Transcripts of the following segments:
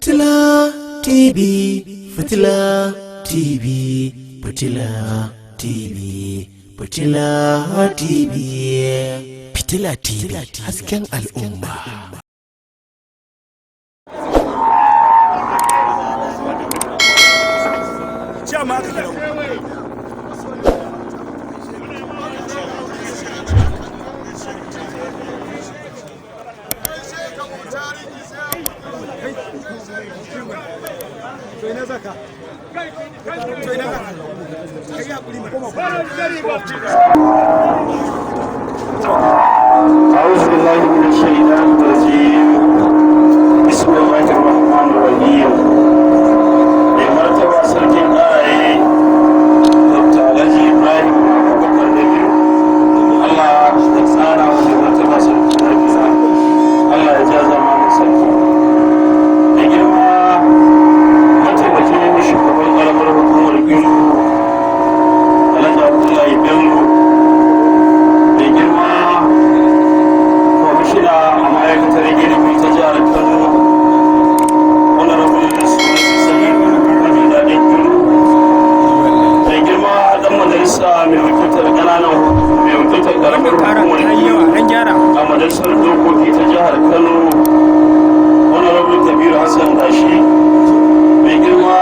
Fitila TV, Fitila TV, Fitila TV, Fitila TV, Fitila TV, hasken al'umma. أعوذ بالله من الشيطان الرجيم بسم الله الرحمن الرحيم لمرتبة سلكين آي دكتور علي إبراهيم بكر نبيل الله يسعنا ولمرتبة سلكين نبيل الله يجازى ما نسلكين لجمع متبكين شكرا قرمر حكومر كيرو ألد عبد الله بيلو لجمع kwamishina a ma'aikatar ilimi ta jihar Kano wani rabin da su sani wani daɗin Kiru mai girma ɗan majalisa mai wakiltar ƙananan mai wakiltar ƙaramar hukumar Kiru a majalisar dokoki ta jihar Kano wani rabin Kabiru Hassan Dashi mai girma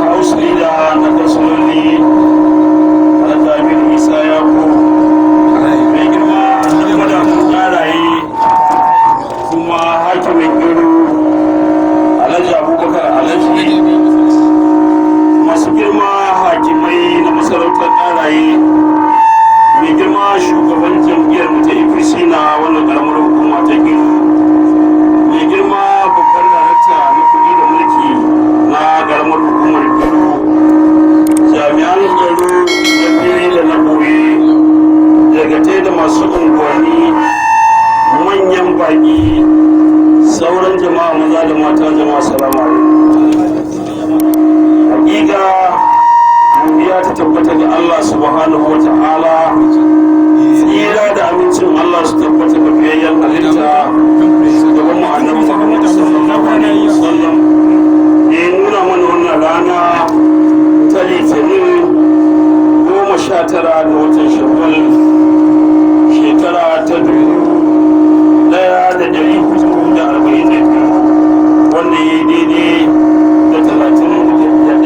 House Leader na kansuloli Alhaji Isyaku mai girma ɗan madamun ƙaraye kuma hakimin Kiru Alhaji Abubakar Alhaji masu girma hakimai na masarautar ƙaraye mai girma shugaban jam'iyyar mu ta APC na wannan ƙaramar hukuma ta Kiru mai girma babban darakta na kuɗi da mulki na ƙaramar hukumar Kiru jami'an tsaro da fili da na ɓoye dagatai da masu unguwanni manyan baki sauran jama'a maza da mata jama'a salamu hakika godiya ta tabbata ga Allah subhanahu wa ta'ala tsira da amincin Allah su tabbata ga biyayyen halitta shugaban mu annabi Muhammad sallallahu alaihi wasallam ya nuna mana wannan rana ta litinin 19 ga watan Shawwal shekara ta 1442 wanda ya yi daidai da 31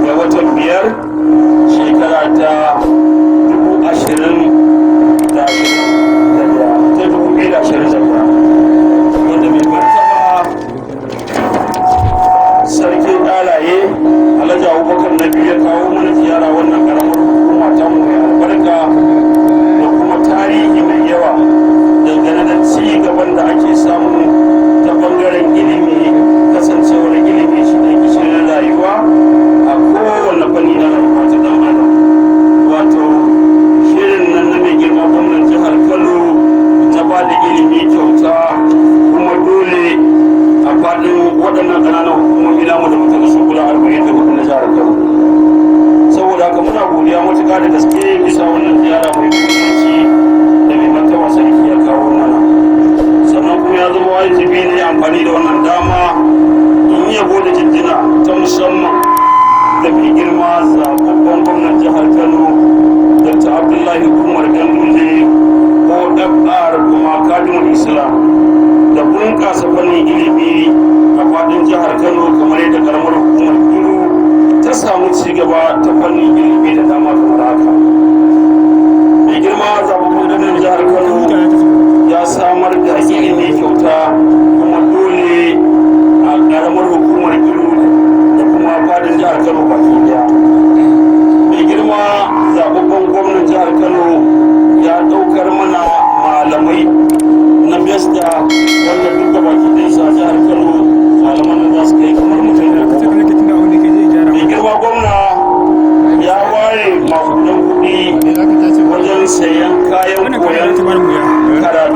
ga watan 5 shekara ta 2021 wanda mai martaba sarkin ɗalaye Alhaji Abubakar na biyu ya kawo mana ziyara wannan ƙaramar hukuma ta mu mai albarka da kuma tarihi mai yawa dangane da ci gaban da ake samu ta bangaren ilimi kasancewar ilimi shi ne gishirin rayuwa a kowane fanni na rayuwa ta dan adam wato shirin nan na mai girma gwamnan jihar Kano na ba da ilimi kyauta kuma dole a faɗin waɗannan ƙananan hukumomi namu da muka su guda 44 na jihar Kano saboda haka muna godiya matuƙa da gaske bisa wannan ziyara mai muhimmanci da mai martaba sarki ya kawo mana sannan kuma ya zama wajibi ne amfani da wannan dama in yabo da jinjina ta musamman da mai girma zababben gwamnan jihar Kano Dr. Abdullahi Hukumar Ganduje ko FR kuma Kadimul Islam da bunƙasa fannin ilimi a faɗin jihar Kano kamar yadda ƙaramar hukumar Kiru ta samu cigaba ta fannin ilimi da dama kamar haka mai girma zababben gwamnan jihar Kano ya samar da ilimi kyauta kuma dole a ƙaramar hukumar Kiru da kuma fadin jihar Kano baki daya mai girma zababben gwamnan jihar Kano ya ɗaukar mana malamai na besta wanda duka baki ɗaya sa jihar Kano malaman da za su kai kamar mutum da mai girma gwamna ya ware makudan kuɗi wajen sayan kayan koyon karatu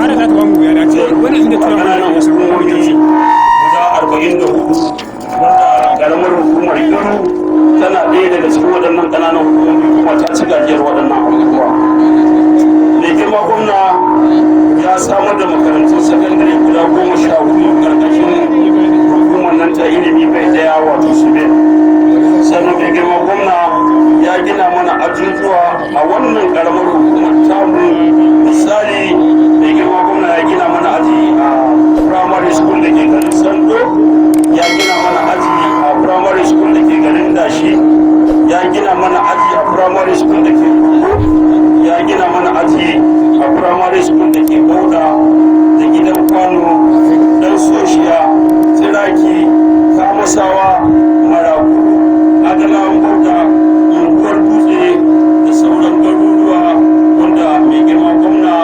da ƙananan hukumomi guda 44 wanda ƙaramar hukumar Kiru tana ɗaya daga cikin waɗannan ƙananan hukumomi kuma ta ci gajiyar waɗannan abubuwa mai girma gwamna ya samar da makarantun sakandare guda 14 ƙarƙashin hukumar nan ma'aikata ilimi bai daya wato SUBEN. Sannan mai girma gwamna ya gina mana ajujuwa a wannan karamar hukumar tamu. Misali, mai girma gwamna ya gina mana aji a primary school da ke garin Sando, ya gina mana aji a primary school da ke garin Dashi, ya gina mana aji a primary school da ke Kuku, ya gina mana aji a primary school da ke Bauda da gidan Kwano, Dan Soshiya, Tsiraki, Kamasawa, Maraku, Adalawan Bauda, Unguwar Dutse da sauran garuruwa wanda mai girma gwamna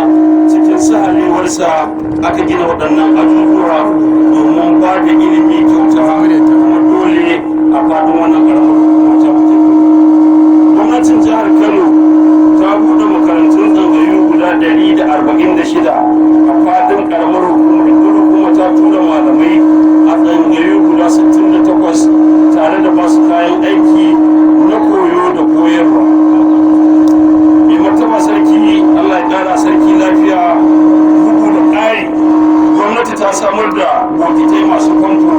cikin sahalewarsa aka gina waɗannan ajujuwa domin ba da ilimi kyauta kuma dole a faɗin wannan ƙaramar hukumar ta mutum. Gwamnatin jihar Kano ta buɗe makarantun tsangayu guda 146 a faɗin ƙaramar hukumar, kuma ta tura malamai a tsangayu guda 68 tare da basu kayan aiki na koyo da koyarwa. Mai martaba sarki, Allah ya ƙara sarki lafiya. Bugu da ƙari, gwamnati ta samar da bokitai masu famfo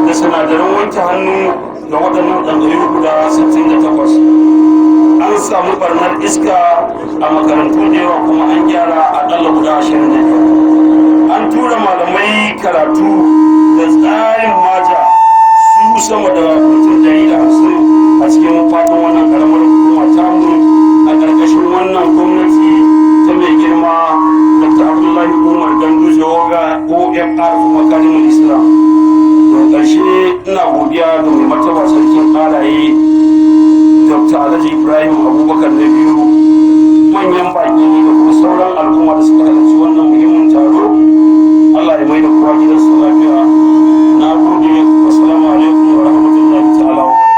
da sinadaran wanke hannu ga waɗannan tsangayu guda 68. An samu barnar iska a makarantu da yawa kuma an gyara aƙalla guda 25. An tura malamai karatu da tsarin maja su sama da mutum 150 a cikin faɗin wannan ƙaramar hukuma tamu a ƙarƙashin wannan gwamnati ta mai girma Dr. Abdullahi Umar Ganduje OFR kuma Karimul Islam. Daga ƙarshe ina godiya ga mai martaba sarkin ƙaraye Dr. Alhaji Ibrahim Abubakar na biyu, manyan baƙi da kuma sauran al'umma da suka halarci wannan muhimmin taro. Allah ya mai da kowa gidansu lafiya. Na gode, wassalamu alaikum wa rahmatullahi ta'ala wa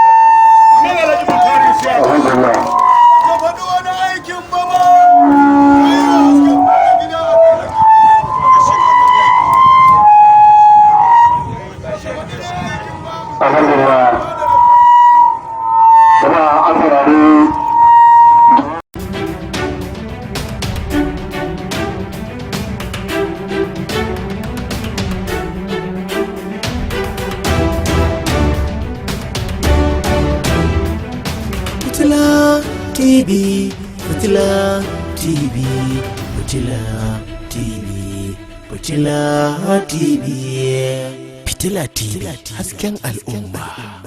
TV, Fitila TV, Fitila TV, Fitila TV, Fitila TV, hasken al'umma.